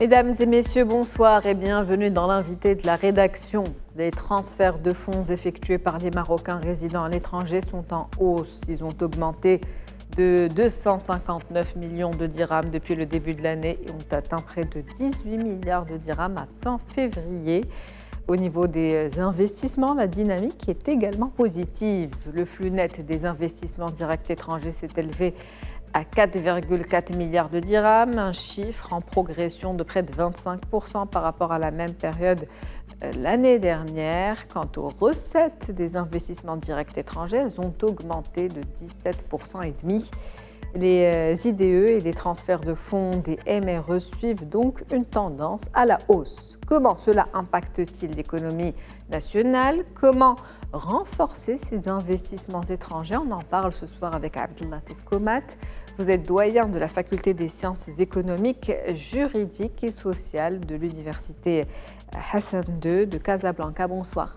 Mesdames et messieurs, bonsoir et bienvenue dans l'invité de la rédaction. Les transferts de fonds effectués par les Marocains résidant à l'étranger sont en hausse. Ils ont augmenté de 259 millions de dirhams depuis le début de l'année et ont atteint près de 18 milliards de dirhams à fin février. Au niveau des investissements, la dynamique est également positive. Le flux net des investissements directs étrangers s'est élevé à 4,4 milliards de dirhams, un chiffre en progression de près de 25% par rapport à la même période l'année dernière. Quant aux recettes des investissements directs étrangers, elles ont augmenté de 17,5%. Les IDE et les transferts de fonds des MRE suivent donc une tendance à la hausse. Comment cela impacte-t-il l'économie nationale? Comment renforcer ces investissements étrangers? On en parle ce soir avec Abdellatif Komat. Vous êtes doyen de la faculté des sciences économiques, juridiques et sociales de l'université Hassan II de Casablanca. Bonsoir.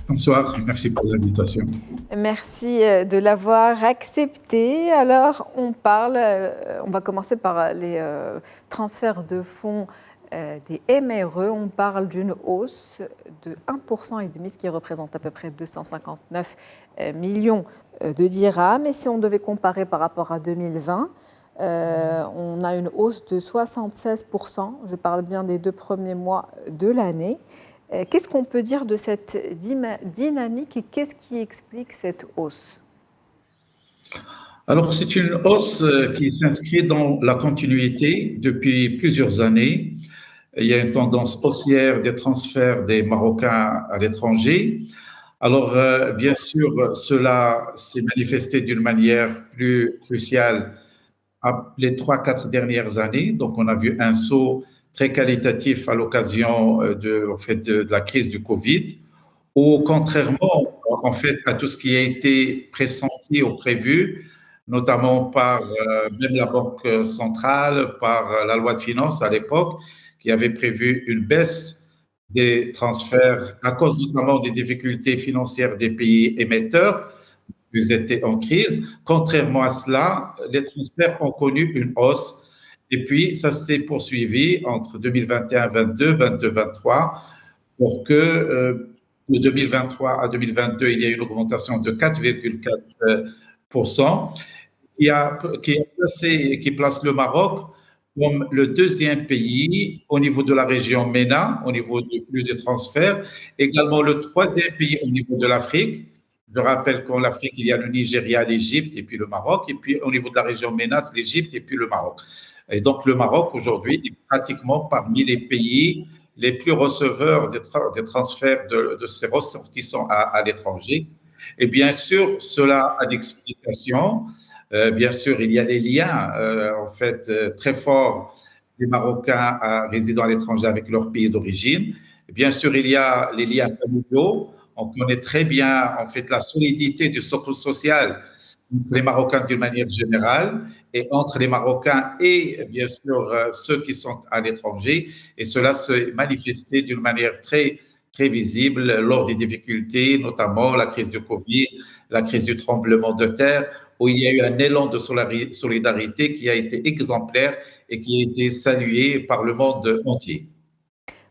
Bonsoir, merci pour l'invitation. Merci de l'avoir accepté. Alors, on va commencer par les transferts de fonds des MRE. On parle d'une hausse de 1,5%, ce qui représente à peu près 259 millions de dirhams. Et si on devait comparer par rapport à 2020, on a une hausse de 76%. Je parle bien des 2 premiers mois de l'année. Qu'est-ce qu'on peut dire de cette dynamique et qu'est-ce qui explique cette hausse? Alors, c'est une hausse qui s'inscrit dans la continuité depuis plusieurs années. Il y a une tendance haussière des transferts des Marocains à l'étranger. Alors, bien sûr, cela s'est manifesté d'une manière plus cruciale les 3-4 dernières années. Donc, on a vu un saut très qualitatif à l'occasion de la crise du Covid, où contrairement en fait à tout ce qui a été pressenti ou prévu, notamment par même la Banque centrale, par la loi de finances à l'époque, qui avait prévu une baisse des transferts à cause notamment des difficultés financières des pays émetteurs. Ils étaient en crise. Contrairement à cela, les transferts ont connu une hausse. Et puis, ça s'est poursuivi entre 2021-22, 22-23, pour que de 2023 à 2022, il y a eu une augmentation de 4,4%, qui place le Maroc comme le deuxième pays au niveau de la région MENA, au niveau du flux de transferts, également le troisième pays au niveau de l'Afrique. Je rappelle qu'en Afrique, il y a le Nigeria, l'Égypte et puis le Maroc. Et puis au niveau de la région MENA, c'est l'Égypte et puis le Maroc. Et donc, le Maroc, aujourd'hui, est pratiquement parmi les pays les plus receveurs des transferts de ses ressortissants à l'étranger. Et bien sûr, cela a d'explications. Bien sûr, il y a des liens, très forts des Marocains résidant à l'étranger avec leur pays d'origine. Bien sûr, il y a les liens familiaux. On connaît très bien, la solidité du socle social entre les Marocains d'une manière générale et entre les Marocains et bien sûr ceux qui sont à l'étranger, et cela s'est manifesté d'une manière très, très visible lors des difficultés, notamment la crise du Covid, la crise du tremblement de terre, où il y a eu un élan de solidarité qui a été exemplaire et qui a été salué par le monde entier.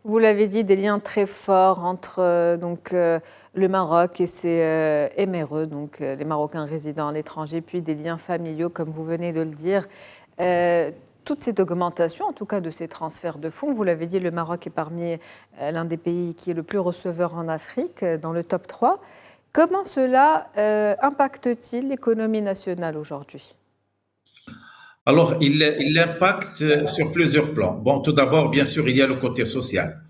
Vous l'avez dit, des liens très forts entre le Maroc et ses MRE, donc les Marocains résidant à l'étranger, puis des liens familiaux, comme vous venez de le dire. Toute cette augmentation, en tout cas de ces transferts de fonds, vous l'avez dit, le Maroc est parmi l'un des pays qui est le plus receveur en Afrique, dans le top 3. Comment cela impacte-t-il l'économie nationale aujourd'hui ? Alors, il l'impacte sur plusieurs plans. Bon, tout d'abord, bien sûr, il y a le côté social.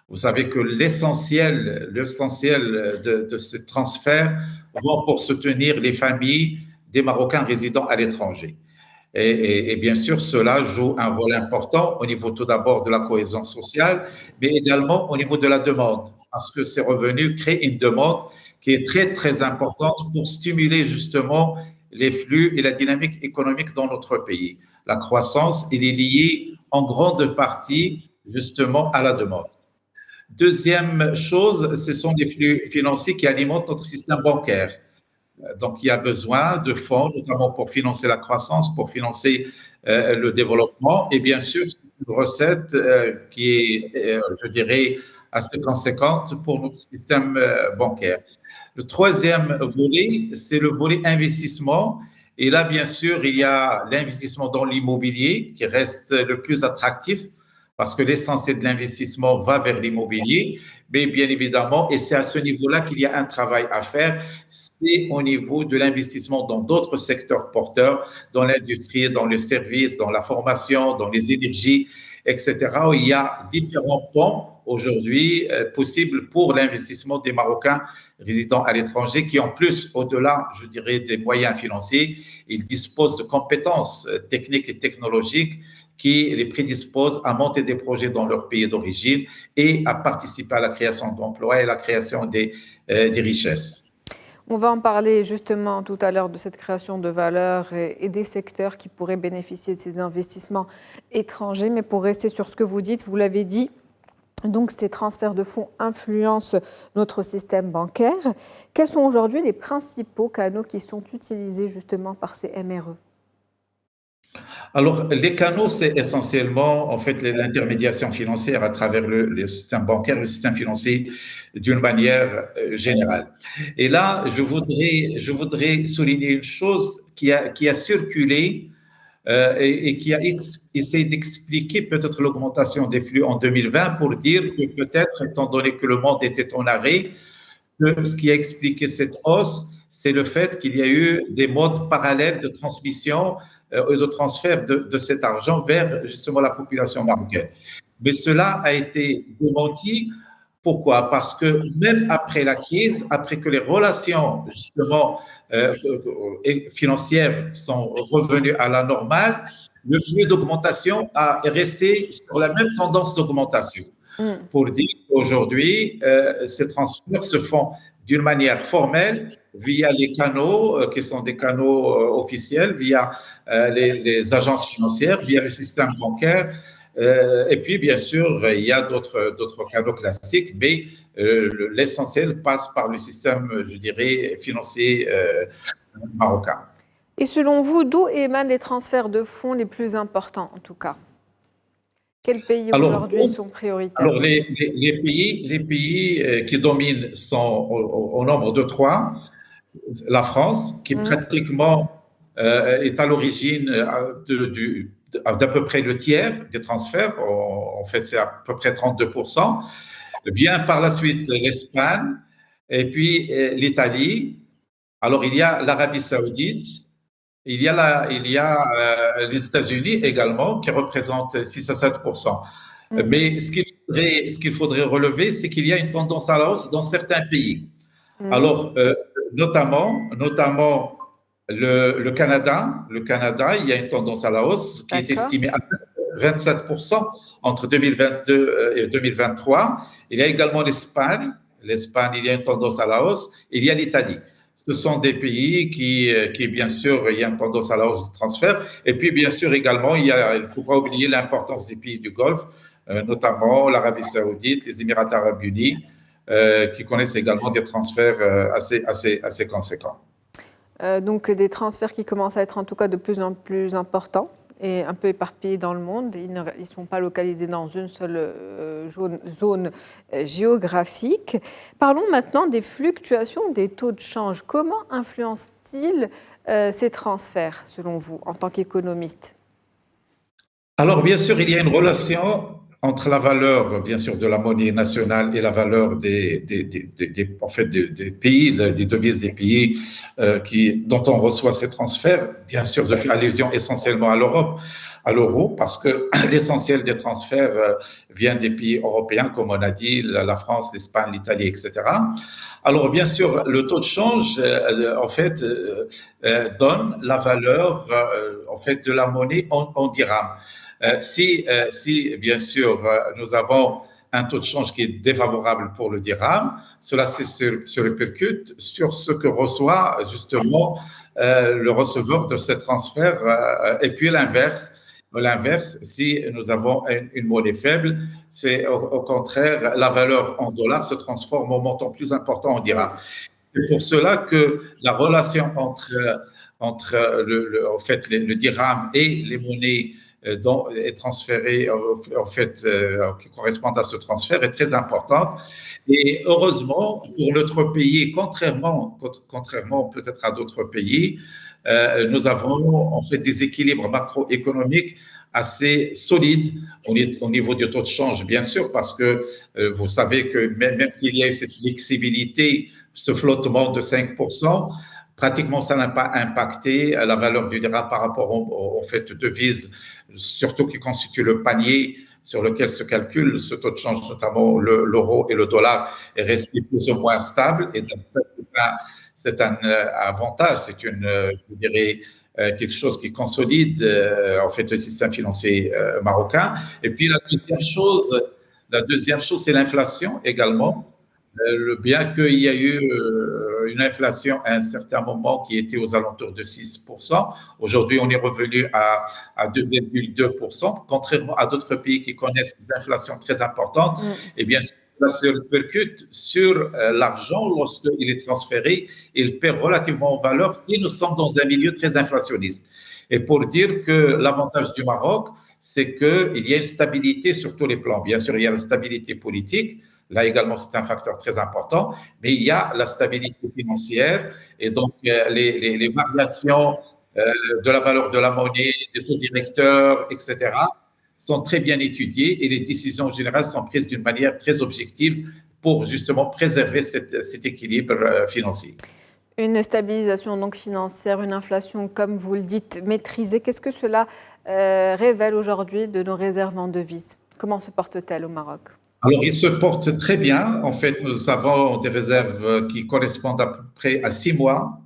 Vous savez que l'essentiel de ce transfert vont pour soutenir les familles des Marocains résidant à l'étranger. Et bien sûr, cela joue un rôle important au niveau tout d'abord de la cohésion sociale, mais également au niveau de la demande, parce que ces revenus créent une demande qui est très, très importante pour stimuler justement les flux et la dynamique économique dans notre pays. La croissance, elle est liée en grande partie justement à la demande. Deuxième chose, ce sont les flux financiers qui alimentent notre système bancaire. Donc, il y a besoin de fonds, notamment pour financer la croissance, pour financer le développement. Et bien sûr, une recette qui est, je dirais, assez conséquente pour notre système bancaire. Le troisième volet, c'est le volet investissement. Et là, bien sûr, il y a l'investissement dans l'immobilier qui reste le plus attractif parce que l'essentiel de l'investissement va vers l'immobilier. Mais bien évidemment, et c'est à ce niveau-là qu'il y a un travail à faire, c'est au niveau de l'investissement dans d'autres secteurs porteurs, dans l'industrie, dans les services, dans la formation, dans les énergies, etc., où il y a différents ponts aujourd'hui possibles pour l'investissement des Marocains résidant à l'étranger qui, en plus, au-delà, je dirais, des moyens financiers, ils disposent de compétences techniques et technologiques qui les prédisposent à monter des projets dans leur pays d'origine et à participer à la création d'emplois et à la création des richesses. On va en parler justement tout à l'heure de cette création de valeur et des secteurs qui pourraient bénéficier de ces investissements étrangers. Mais pour rester sur ce que vous dites, vous l'avez dit, donc ces transferts de fonds influencent notre système bancaire. Quels sont aujourd'hui les principaux canaux qui sont utilisés justement par ces MRE ? Alors, les canaux, c'est essentiellement en fait l'intermédiation financière à travers le système bancaire, le système financier d'une manière générale. Et là, je voudrais souligner une chose qui a circulé et qui a essayé d'expliquer peut-être l'augmentation des flux en 2020 pour dire que peut-être, étant donné que le monde était en arrêt, que ce qui a expliqué cette hausse, c'est le fait qu'il y a eu des modes parallèles de transmission et de transfert de cet argent vers justement la population marocaine. Mais cela a été démenti. Pourquoi? Parce que même après la crise, après que les relations justement financières sont revenues à la normale, le flux d'augmentation est resté sur la même tendance d'augmentation. Pour dire qu'aujourd'hui, ces transferts se font d'une manière formelle via les canaux qui sont des canaux officiels, via les agences financières, via le système bancaire. Et puis, bien sûr, il y a d'autres canaux classiques, mais l'essentiel passe par le système, je dirais, financier marocain. Et selon vous, d'où émanent les transferts de fonds les plus importants, en tout cas? Quels pays aujourd'hui sont prioritaires? Alors, les pays qui dominent sont au nombre de 3. La France, qui pratiquement est à l'origine d'à peu près le tiers des transferts, en fait c'est à peu près 32%, vient par la suite l'Espagne et puis l'Italie. Alors il y a l'Arabie Saoudite, il y a les États-Unis également qui représentent 6 à 7%. Mais ce qu'il faudrait relever, c'est qu'il y a une tendance à la hausse dans certains pays. Alors, notamment le Canada. Le Canada, il y a une tendance à la hausse qui est estimée à 27% entre 2022 et 2023. Il y a également l'Espagne. L'Espagne, il y a une tendance à la hausse. Il y a l'Italie. Ce sont des pays qui, bien sûr, il y a une tendance à la hausse de transfert. Et puis, bien sûr, également, il ne faut pas oublier l'importance des pays du Golfe, notamment l'Arabie Saoudite, les Émirats arabes unis, qui connaissent également des transferts assez conséquents. Donc des transferts qui commencent à être en tout cas de plus en plus importants et un peu éparpillés dans le monde. Ils ne sont pas localisés dans une seule zone géographique. Parlons maintenant des fluctuations des taux de change. Comment influencent-ils ces transferts, selon vous, en tant qu'économiste? Alors, bien sûr, il y a une relation entre la valeur, bien sûr, de la monnaie nationale et la valeur des pays, des devises des pays dont on reçoit ces transferts. Bien sûr, je fais allusion essentiellement à l'Europe, à l'euro, parce que l'essentiel des transferts vient des pays européens, comme on a dit, la France, l'Espagne, l'Italie, etc. Alors, bien sûr, le taux de change, en fait, donne la valeur, en fait, de la monnaie en dirhams. Si, bien sûr, nous avons un taux de change qui est défavorable pour le dirham, cela se répercute sur ce que reçoit justement le receveur de ces transferts. Et puis l'inverse, si nous avons une monnaie faible, c'est au contraire, la valeur en dollars se transforme au montant plus important en dirham. C'est pour cela que la relation entre en fait, le dirham et les monnaies dont est transférée, en fait, qui correspondent à ce transfert est très importante. Et heureusement, pour notre pays, contrairement peut-être à d'autres pays, nous avons en fait des équilibres macroéconomiques assez solides au niveau du taux de change, bien sûr, parce que vous savez que même s'il y a eu cette flexibilité, ce flottement de 5%, pratiquement ça n'a pas impacté la valeur du dirham par rapport au fait devises, surtout qui constitue le panier sur lequel se calcule ce taux de change, notamment l'euro et le dollar, est resté plus ou moins stable. Et c'est un avantage, c'est je dirais, quelque chose qui consolide en fait le système financier marocain. Et puis la deuxième chose, c'est l'inflation également. Bien qu'il y a eu une inflation à un certain moment qui était aux alentours de 6%, aujourd'hui on est revenu à 2,2%, contrairement à d'autres pays qui connaissent des inflations très importantes. Et bien sûr, cela se répercute sur l'argent lorsqu'il est transféré, il perd relativement en valeur si nous sommes dans un milieu très inflationniste. Et pour dire que l'avantage du Maroc, c'est qu'il y a une stabilité sur tous les plans. Bien sûr, il y a la stabilité politique. Là également, c'est un facteur très important, mais il y a la stabilité financière et donc les variations de la valeur de la monnaie, des taux directeurs, etc., sont très bien étudiées et les décisions générales sont prises d'une manière très objective pour justement préserver cet équilibre financier. Une stabilisation donc financière, une inflation, comme vous le dites, maîtrisée. Qu'est-ce que cela révèle aujourd'hui de nos réserves en devises? Comment se portent-elles au Maroc? Alors, ils se portent très bien. En fait, nous avons des réserves qui correspondent à peu près à 6 mois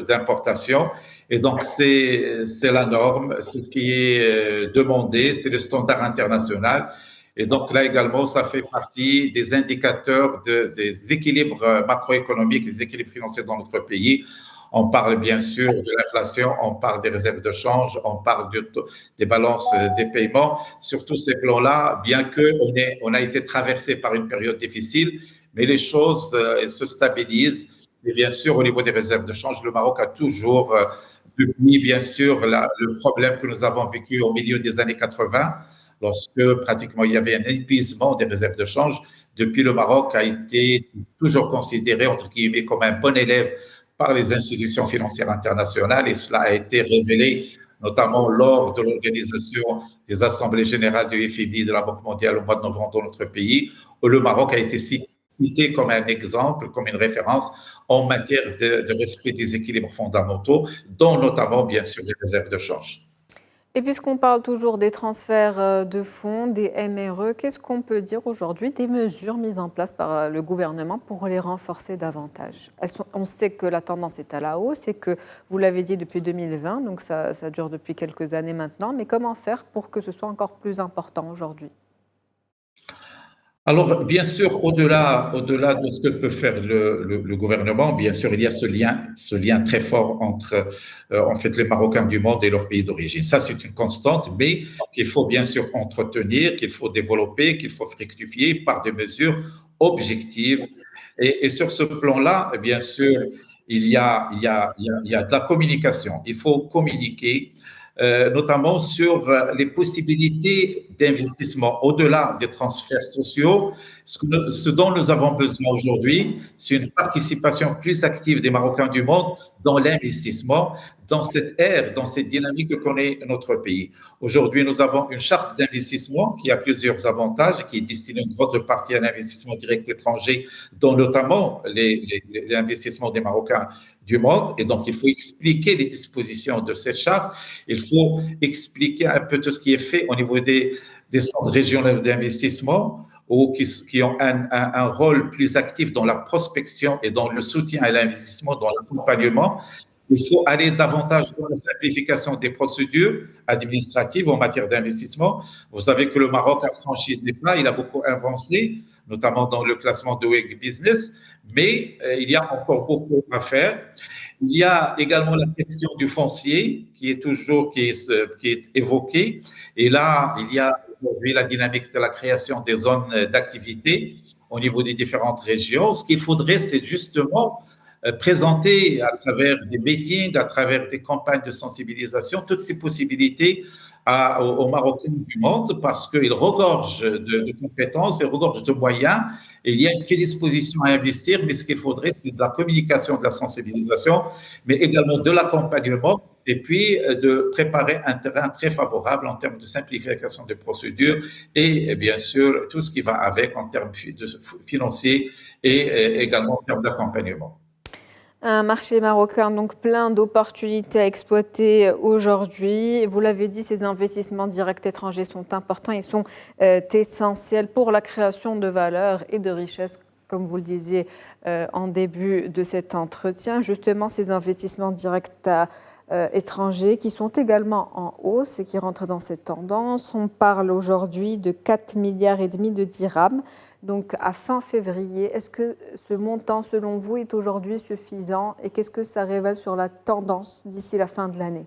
d'importation. Et donc, c'est la norme, c'est ce qui est demandé, c'est le standard international. Et donc, là également, ça fait partie des indicateurs des équilibres macroéconomiques, des équilibres financiers dans notre pays. On parle bien sûr de l'inflation, on parle des réserves de change, on parle des balances des paiements. Sur tous ces plans-là, bien qu'on a été traversé par une période difficile, mais les choses se stabilisent. Et bien sûr, au niveau des réserves de change, le Maroc a toujours, depuis bien sûr le problème que nous avons vécu au milieu des années 80, lorsque pratiquement il y avait un épuisement des réserves de change, depuis le Maroc a été toujours considéré, entre guillemets, comme un bon élève par les institutions financières internationales et cela a été révélé notamment lors de l'organisation des assemblées générales du FMI de la Banque mondiale au mois de novembre dans notre pays, où le Maroc a été cité comme un exemple, comme une référence en matière de respect des équilibres fondamentaux, dont notamment bien sûr les réserves de change. Et puisqu'on parle toujours des transferts de fonds, des MRE, qu'est-ce qu'on peut dire aujourd'hui des mesures mises en place par le gouvernement pour les renforcer davantage? On sait que la tendance est à la hausse et que, vous l'avez dit, depuis 2020, donc ça dure depuis quelques années maintenant, mais comment faire pour que ce soit encore plus important aujourd'hui? Alors, bien sûr, au-delà de ce que peut faire le gouvernement, bien sûr, il y a ce lien très fort entre, en fait, les Marocains du monde et leur pays d'origine. Ça, c'est une constante, mais qu'il faut bien sûr entretenir, qu'il faut développer, qu'il faut fructifier par des mesures objectives. Et sur ce plan-là, bien sûr, il y a de la communication. Il faut communiquer, notamment sur les possibilités d'investissement au-delà des transferts sociaux. Ce dont nous avons besoin aujourd'hui, c'est une participation plus active des Marocains du monde dans l'investissement, dans cette ère, dans cette dynamique que connaît notre pays. Aujourd'hui, nous avons une charte d'investissement qui a plusieurs avantages, qui est destinée une grande partie à l'investissement direct étranger, dont notamment l'investissement des Marocains du monde. Et donc, il faut expliquer les dispositions de cette charte. Il faut expliquer un peu tout ce qui est fait au niveau des centres régionaux d'investissement ou qui ont un rôle plus actif dans la prospection et dans le soutien à l'investissement, dans l'accompagnement. Il faut aller davantage dans la simplification des procédures administratives en matière d'investissement. Vous savez que le Maroc a franchi des pas, il a beaucoup avancé, notamment dans le classement de Doing Business, mais il y a encore beaucoup à faire. Il y a également la question du foncier qui est évoquée. Et là, il y a aujourd'hui la dynamique de la création des zones d'activité au niveau des différentes régions. Ce qu'il faudrait, c'est justement présenter à travers des meetings, à travers des campagnes de sensibilisation, toutes ces possibilités aux Marocains du monde parce qu'il regorge de compétences et regorge de moyens. Et il y a une prédisposition à investir, mais ce qu'il faudrait, c'est de la communication, de la sensibilisation, mais également de l'accompagnement et puis de préparer un terrain très favorable en termes de simplification des procédures et bien sûr tout ce qui va avec en termes financiers et également en termes d'accompagnement. Un marché marocain, donc plein d'opportunités à exploiter aujourd'hui. Vous l'avez dit, ces investissements directs étrangers sont importants, ils sont essentiels pour la création de valeur et de richesse, comme vous le disiez en début de cet entretien. Justement, ces investissements directs étrangers qui sont également en hausse et qui rentrent dans cette tendance. On parle aujourd'hui de 4,5 milliards de dirhams. Donc, à fin février, est-ce que ce montant, selon vous, est aujourd'hui suffisant et qu'est-ce que ça révèle sur la tendance d'ici la fin de l'année?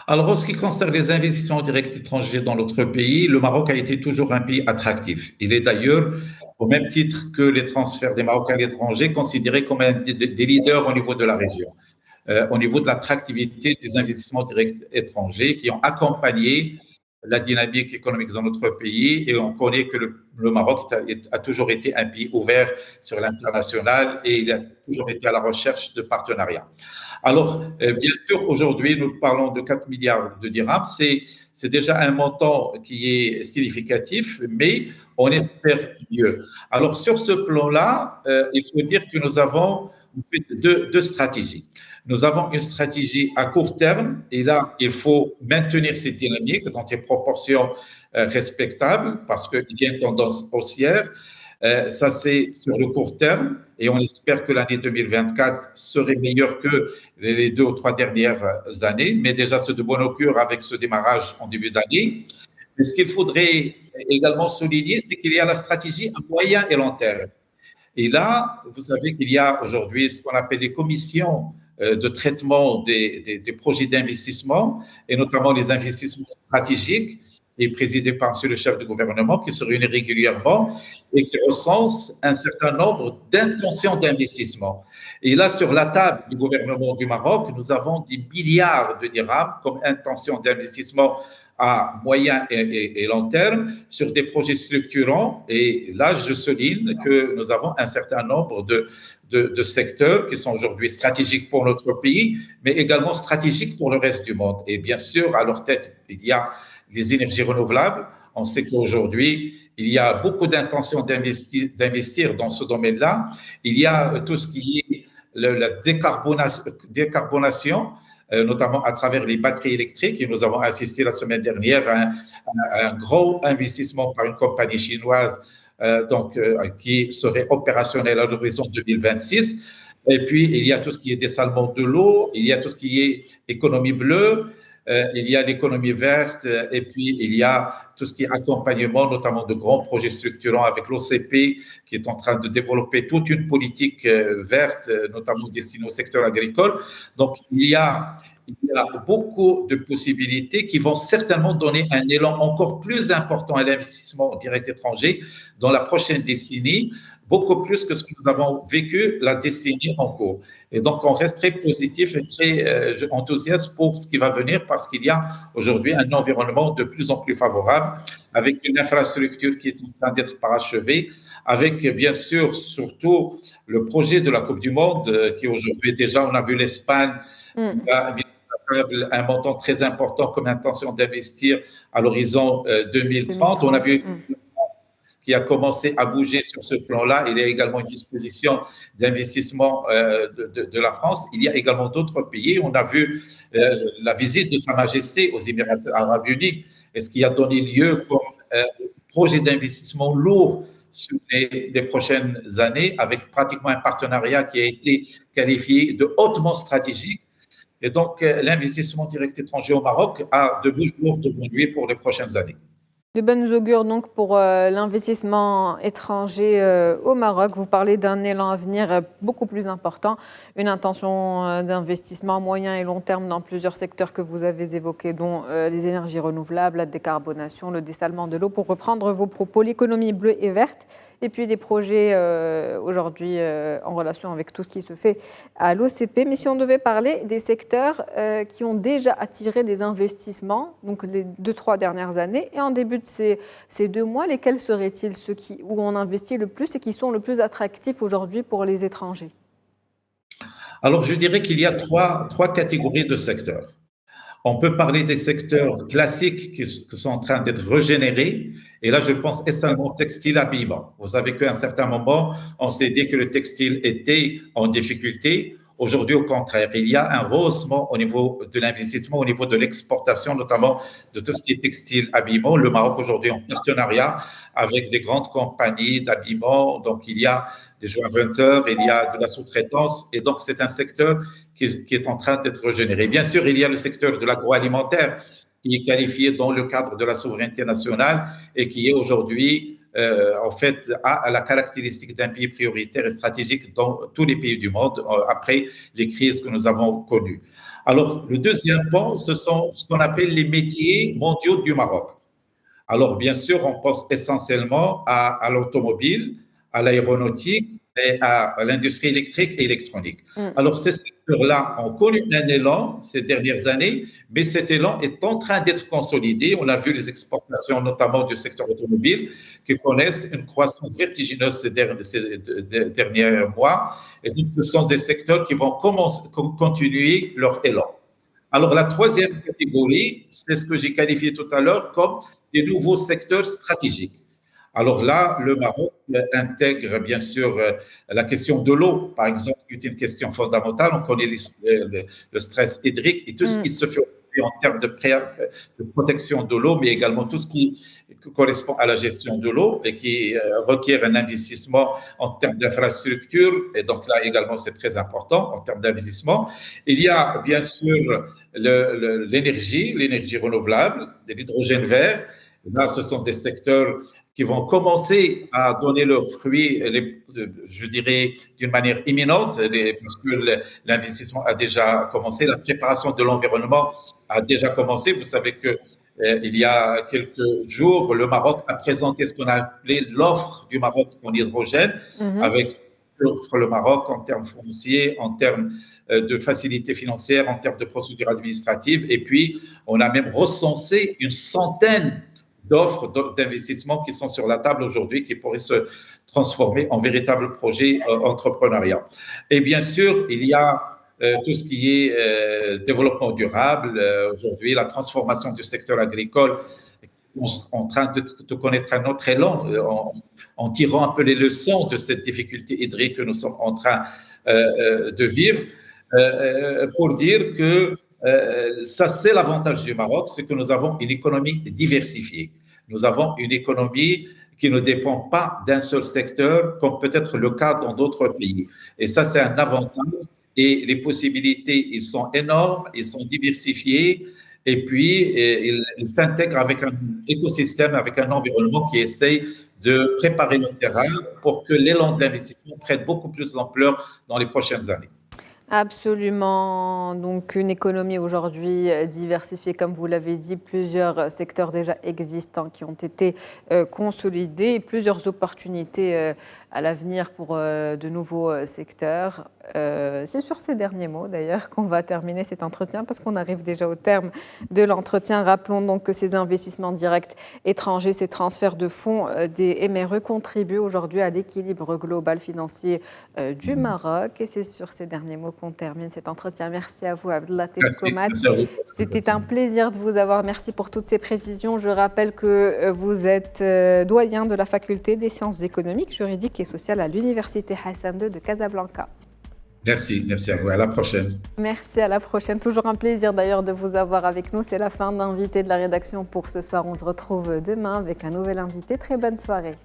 Alors, en ce qui concerne les investissements directs étrangers dans notre pays, le Maroc a été toujours un pays attractif. Il est d'ailleurs, au même titre que les transferts des Marocains à l'étranger, considéré comme un des leaders au niveau de la région, au niveau de l'attractivité des investissements directs étrangers qui ont accompagné la dynamique économique dans notre pays et on connaît que le Maroc a toujours été un pays ouvert sur l'international et il a toujours été à la recherche de partenariats. Alors, bien sûr, aujourd'hui, nous parlons de 4 milliards de dirhams. C'est déjà un montant qui est significatif, mais on espère mieux. Alors, sur ce plan-là, il faut dire que nous avons deux stratégies. Nous avons une stratégie à court terme et là, il faut maintenir cette dynamique dans des proportions respectables parce qu'il y a une tendance haussière. Ça, c'est sur le court terme et on espère que l'année 2024 serait meilleure que les 2 ou 3 dernières années, mais déjà c'est de bon augure avec ce démarrage en début d'année. Mais ce qu'il faudrait également souligner, c'est qu'il y a la stratégie à moyen et long terme. Et là, vous savez qu'il y a aujourd'hui ce qu'on appelle des commissions de traitement des projets d'investissement, et notamment les investissements stratégiques, et présidé par M. le chef du gouvernement, qui se réunit régulièrement et qui recense un certain nombre d'intentions d'investissement. Et là, sur la table du gouvernement du Maroc, nous avons des milliards de dirhams comme intention d'investissement à moyen et long terme sur des projets structurants. Et là, je souligne que nous avons un certain nombre de secteurs qui sont aujourd'hui stratégiques pour notre pays, mais également stratégiques pour le reste du monde. Et bien sûr, à leur tête, il y a les énergies renouvelables. On sait qu'aujourd'hui, il y a beaucoup d'intentions d'investir dans ce domaine-là. Il y a tout ce qui est la décarbonation, notamment à travers les batteries électriques. Et nous avons assisté la semaine dernière à un gros investissement par une compagnie chinoise qui serait opérationnelle à l'horizon 2026. Et puis, il y a tout ce qui est dessalement de l'eau, il y a tout ce qui est économie bleue, il y a l'économie verte et puis il y a tout ce qui est accompagnement, notamment de grands projets structurants avec l'OCP qui est en train de développer toute une politique verte, notamment destinée au secteur agricole. Donc, il y a beaucoup de possibilités qui vont certainement donner un élan encore plus important à l'investissement direct étranger dans la prochaine décennie, beaucoup plus que ce que nous avons vécu la décennie en cours. Et donc, on reste très positif et très enthousiaste pour ce qui va venir parce qu'il y a aujourd'hui un environnement de plus en plus favorable avec une infrastructure qui est en train d'être parachevée, avec bien sûr surtout le projet de la Coupe du Monde qui aujourd'hui déjà, on a vu l'Espagne a mis un montant très important comme intention d'investir à l'horizon 2030. On a vu qui a commencé à bouger sur ce plan-là. Il y a également une disposition d'investissement de la France. Il y a également d'autres pays. On a vu la visite de Sa Majesté aux Émirats arabes unis, et ce qui a donné lieu comme projet d'investissement lourd sur les prochaines années, avec pratiquement un partenariat qui a été qualifié de hautement stratégique. Et donc, l'investissement direct étranger au Maroc a de beaux jours devant lui pour les prochaines années. De bonnes augures donc pour l'investissement étranger au Maroc. Vous parlez d'un élan à venir beaucoup plus important, une intention d'investissement à moyen et long terme dans plusieurs secteurs que vous avez évoqués, dont les énergies renouvelables, la décarbonation, le dessalement de l'eau. Pour reprendre vos propos, l'économie bleue et verte et puis des projets aujourd'hui en relation avec tout ce qui se fait à l'OCP. Mais si on devait parler des secteurs qui ont déjà attiré des investissements, donc les 2-3 dernières années, et en début de ces 2 mois, lesquels seraient-ils ceux où on investit le plus et qui sont le plus attractifs aujourd'hui pour les étrangers? Alors, je dirais qu'il y a trois catégories de secteurs. On peut parler des secteurs classiques qui sont en train d'être régénérés. Et là, je pense essentiellement textile, habillement. Vous savez qu'à un certain moment, on s'est dit que le textile était en difficulté. Aujourd'hui, au contraire, il y a un rehaussement au niveau de l'investissement, au niveau de l'exportation, notamment de tout ce qui est textile, habillement. Le Maroc, aujourd'hui, en partenariat avec des grandes compagnies d'habillement. Donc, il y a des joint ventures, il y a de la sous-traitance. Et donc, c'est un secteur qui est en train d'être régénéré. Bien sûr, il y a le secteur de l'agroalimentaire qui est qualifié dans le cadre de la souveraineté nationale et qui est aujourd'hui, en fait, a la caractéristique d'un pays prioritaire et stratégique dans tous les pays du monde après les crises que nous avons connues. Alors, le deuxième point, ce sont ce qu'on appelle les métiers mondiaux du Maroc. Alors, bien sûr, on pense essentiellement à l'automobile, à l'aéronautique et à l'industrie électrique et électronique. Alors, ces secteurs-là ont connu un élan ces dernières années, mais cet élan est en train d'être consolidé. On a vu les exportations, notamment du secteur automobile, qui connaissent une croissance vertigineuse ces derniers mois. Et donc, ce sont des secteurs qui vont continuer leur élan. Alors, la troisième catégorie, c'est ce que j'ai qualifié tout à l'heure comme des nouveaux secteurs stratégiques. Alors là, le Maroc intègre bien sûr la question de l'eau, par exemple, qui est une question fondamentale. On connaît le stress hydrique et tout ce qui se fait en termes de protection de l'eau, mais également tout ce qui correspond à la gestion de l'eau et qui requiert un investissement en termes d'infrastructure. Et donc là également, c'est très important en termes d'investissement. Il y a bien sûr l'énergie renouvelable, de l'hydrogène vert. Là, ce sont des secteurs qui vont commencer à donner leurs fruits, je dirais, d'une manière imminente, parce que l'investissement a déjà commencé, la préparation de l'environnement a déjà commencé. Vous savez que il y a quelques jours, le Maroc a présenté ce qu'on a appelé l'offre du Maroc en hydrogène, avec l'offre le Maroc en termes fonciers, en termes de facilités financières, en termes de procédures administratives. Et puis, on a même recensé une centaine d'offres d'investissement qui sont sur la table aujourd'hui, qui pourraient se transformer en véritables projets entrepreneuriaux. Et bien sûr, il y a tout ce qui est développement durable. Aujourd'hui, la transformation du secteur agricole est en train de connaître un autre élan en tirant un peu les leçons de cette difficulté hydrique que nous sommes en train de vivre, pour dire que ça, c'est l'avantage du Maroc, c'est que nous avons une économie diversifiée. Nous avons une économie qui ne dépend pas d'un seul secteur, comme peut-être le cas dans d'autres pays. Et ça, c'est un avantage. Et les possibilités, ils sont énormes, ils sont diversifiés. Et puis, ils s'intègrent avec un écosystème, avec un environnement qui essaye de préparer le terrain pour que l'élan de l'investissement prenne beaucoup plus d'ampleur dans les prochaines années. Absolument. Donc, une économie aujourd'hui diversifiée, comme vous l'avez dit, plusieurs secteurs déjà existants qui ont été consolidés, plusieurs opportunités à l'avenir pour de nouveaux secteurs. C'est sur ces derniers mots d'ailleurs qu'on va terminer cet entretien parce qu'on arrive déjà au terme de l'entretien. Rappelons donc que ces investissements directs étrangers, ces transferts de fonds des MRE contribuent aujourd'hui à l'équilibre global financier du Maroc. Et c'est sur ces derniers mots qu'on termine cet entretien. Merci à vous, Abdellah Telkomat. C'était un plaisir de vous avoir. Merci pour toutes ces précisions. Je rappelle que vous êtes doyen de la faculté des sciences économiques, juridiques et sociales à l'Université Hassan II de Casablanca. Merci à vous. À la prochaine. Merci, à la prochaine. Toujours un plaisir d'ailleurs de vous avoir avec nous. C'est la fin d'invité de la rédaction pour ce soir. On se retrouve demain avec un nouvel invité. Très bonne soirée.